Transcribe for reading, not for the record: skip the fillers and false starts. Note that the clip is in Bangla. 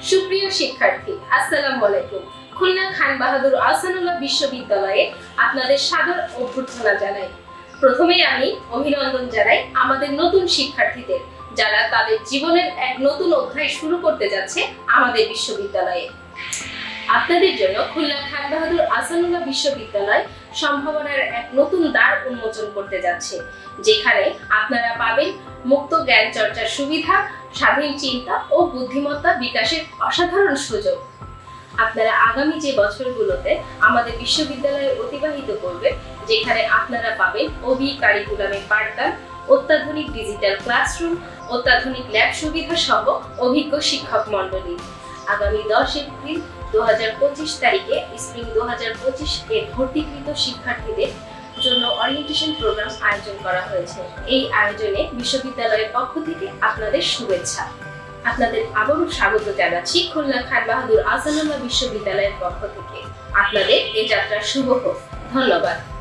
সুপ্রিয় শিক্ষার্থী, আসসালামু আলাইকুম। খুলনা খান বাহাদুর আহসানুল্লাহ বিশ্ববিদ্যালয়ে আপনাদের সাদর অভ্যর্থনা জানাই। প্রথমেই আমি অভিনন্দন জানাই আমাদের নতুন শিক্ষার্থীদের, যারা তাদের জীবনের এক নতুন অধ্যায় শুরু করতে যাচ্ছে আমাদের বিশ্ববিদ্যালয়ে। আপনাদের জন্য খুলনা খান বাহাদুর আহসানুল্লাহ বিশ্ববিদ্যালয় সম্ভাবনার এক নতুন দ্বার উন্মোচন করতে যাচ্ছে, যেখানে আপনারা পাবেন মুক্ত জ্ঞান চর্চার সুবিধা, স্বাধীন চিন্তা ও বুদ্ধিমত্তা বিকাশের অসাধারণ সুযোগ। আপনারা আগামী যে বছরগুলোতে আমাদের বিশ্ববিদ্যালয়ে অতিবাহিত করবেন, যেখানে আপনারা পাবেন ওবি কারিকুলামের পাঠদান, অত্যাধুনিক ডিজিটাল ক্লাসরুম, অত্যাধুনিক ল্যাব সুবিধা সহ অভিজ্ঞ শিক্ষক মণ্ডলী। আগামী 10 এপ্রিল 2025 তারিখে স্প্রিং 2025 এর ভর্তিকৃত শিক্ষার্থীদের জন্য ওরিয়েন্টেশন প্রোগ্রাম আয়োজন করা হয়েছে। এই আয়োজনে বিশ্ববিদ্যালয়ের পক্ষ থেকে আপনাদের শুভেচ্ছা। আপনাদের আবারও স্বাগত জানাচ্ছি খুলনা খান বাহাদুর আহসানুল্লাহ বিশ্ববিদ্যালয়ের পক্ষ থেকে। আপনাদের এই যাত্রা শুভ হোক। ধন্যবাদ।